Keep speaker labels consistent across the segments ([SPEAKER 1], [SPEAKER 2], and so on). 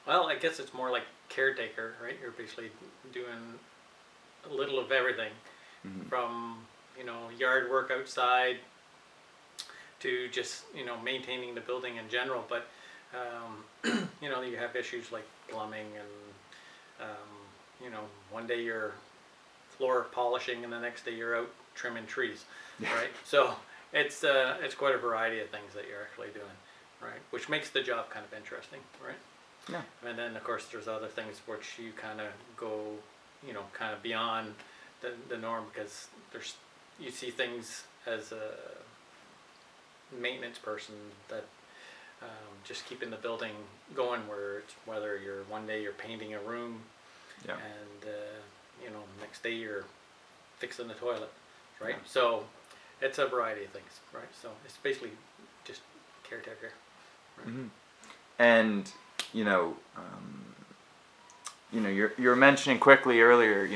[SPEAKER 1] Well, I guess it's more like caretaker, right? You're basically doing a little of everything,
[SPEAKER 2] Mm-hmm.
[SPEAKER 1] from yard work outside to just maintaining the building in general. But you have issues like plumbing and one day you're floor polishing and the next day you're out trimming trees, right? So it's quite a variety of things that you're actually doing, right? Which makes the job kind of interesting, right?
[SPEAKER 2] Yeah.
[SPEAKER 1] And then of course there's other things which you kind of go, kind of beyond the norm, because you see things as a maintenance person that just keeping the building going, whether you're one day you're painting a room,
[SPEAKER 2] Yeah.
[SPEAKER 1] and next day you're fixing the toilet, right?
[SPEAKER 2] Yeah.
[SPEAKER 1] So it's a variety of things, right? So it's basically just caretaker, right?
[SPEAKER 2] Mm-hmm. And you're mentioning quickly earlier,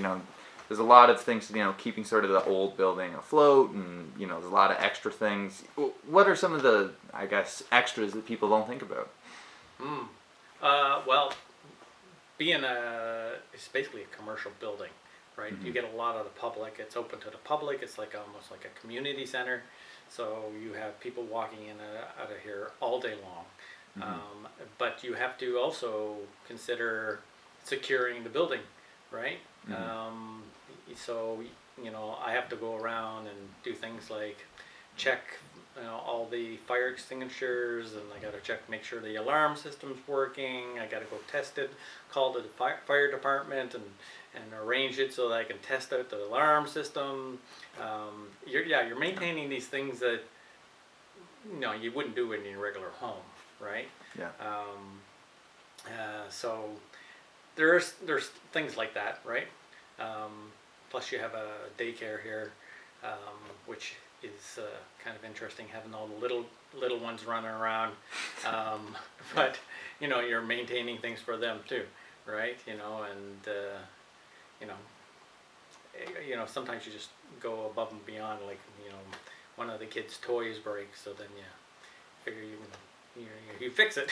[SPEAKER 2] there's a lot of things, keeping sort of the old building afloat, and there's a lot of extra things. What are some of the, I guess, extras that people don't think about?
[SPEAKER 1] Well, it's basically a commercial building, right?
[SPEAKER 2] Mm-hmm.
[SPEAKER 1] You get a lot of the public. It's open to the public. It's like almost like a community center. So you have people walking in and out of here all day long.
[SPEAKER 2] Mm-hmm.
[SPEAKER 1] But you have to also consider securing the building, right?
[SPEAKER 2] Mm-hmm.
[SPEAKER 1] So I have to go around and do things like check all the fire extinguishers, and I got to make sure the alarm system's working. I got to go test it, call the fire department, and arrange it so that I can test out the alarm system. You're maintaining these things that you wouldn't do in your regular home, right?
[SPEAKER 2] Yeah.
[SPEAKER 1] So there's things like that, right? Plus you have a daycare here, which is kind of interesting, having all the little ones running around. But you're maintaining things for them too, right? Sometimes you just go above and beyond, like one of the kids' toys breaks, so then you figure you fix it.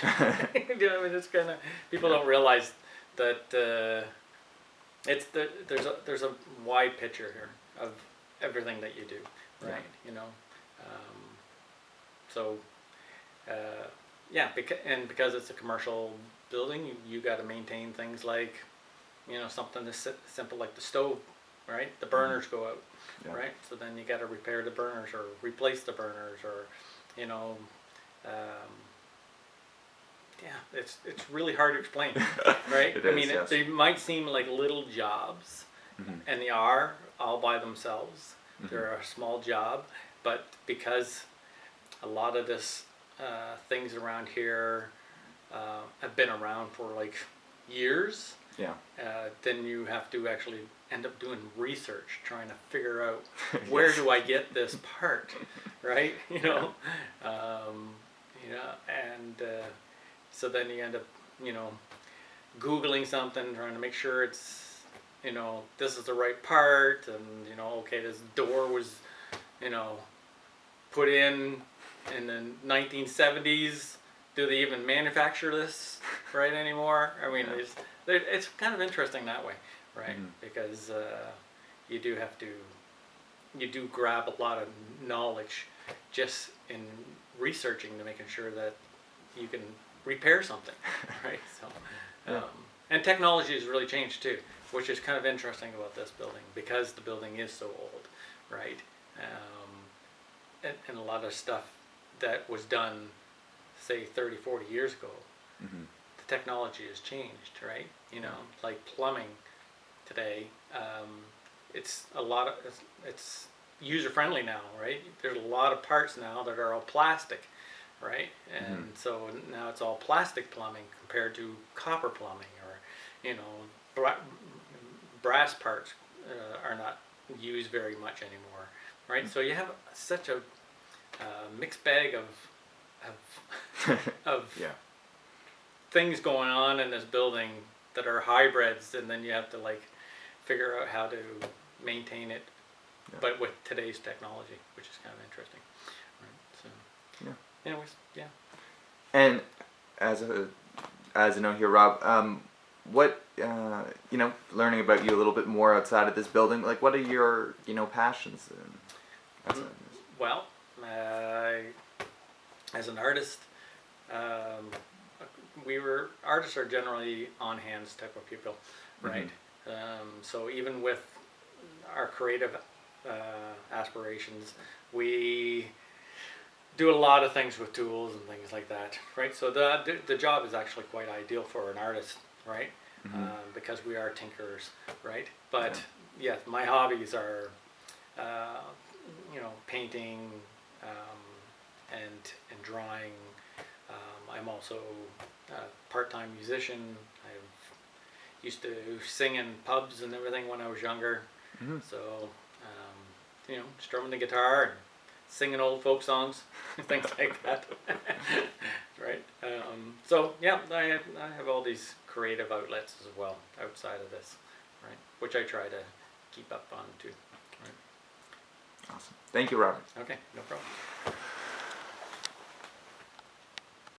[SPEAKER 1] It's kind of, people don't realize that there's a wide picture here of everything that you do, right? Because it's a commercial building, you got to maintain things like something as simple like the stove, right? The burners go out, right? So then you got to repair the burners or replace the burners, or it's really hard to explain, right?
[SPEAKER 2] Yes.
[SPEAKER 1] They might seem like little jobs,
[SPEAKER 2] Mm-hmm.
[SPEAKER 1] and they are all by themselves.
[SPEAKER 2] Mm-hmm.
[SPEAKER 1] They're a small job, but because a lot of this things around here have been around for like years,
[SPEAKER 2] Yeah.
[SPEAKER 1] then you have to actually end up doing research, trying to figure out where do I get this part, right? So then you end up, Googling something, trying to make sure it's, this is the right part, and okay, this door was, put in the 1970s. Do they even manufacture this right anymore? It's kind of interesting that way, right?
[SPEAKER 2] Mm-hmm.
[SPEAKER 1] Because you do grab a lot of knowledge just in researching, to making sure that you can repair something, right? So, and technology has really changed too, which is kind of interesting about this building, because the building is so old, right? And a lot of stuff that was done, say 30, 40 years ago,
[SPEAKER 2] Mm-hmm.
[SPEAKER 1] the technology has changed, right? Like plumbing today, it's user friendly now, right? There's a lot of parts now that are all plastic, right? And
[SPEAKER 2] Mm-hmm.
[SPEAKER 1] so now it's all plastic plumbing compared to copper plumbing, or brass parts are not used very much anymore, right? So you have such a mixed bag of
[SPEAKER 2] Yeah.
[SPEAKER 1] things going on in this building that are hybrids, and then you have to like figure out how to maintain it, but with today's technology, which is kind of interesting, right? So, anyways, yeah.
[SPEAKER 2] And as a as a note here, Rob, what learning about you a little bit more outside of this building, like what are your passions and outside of this?
[SPEAKER 1] Well, as an artist, um, artists are generally on hands type of people, right? So even with our creative aspirations, we do a lot of things with tools and things like that, right? So the job is actually quite ideal for an artist, right? Because we are tinkerers, right? But yeah, my hobbies are, painting and drawing. I'm also a part-time musician. I used to sing in pubs and everything when I was younger. So, strumming the guitar and singing old folk songs, things like that. Right. So yeah, I have all these creative outlets as well outside of this, right? Which I try to keep up on too. Right.
[SPEAKER 2] Awesome. Thank you, Robert.
[SPEAKER 1] Okay, no problem.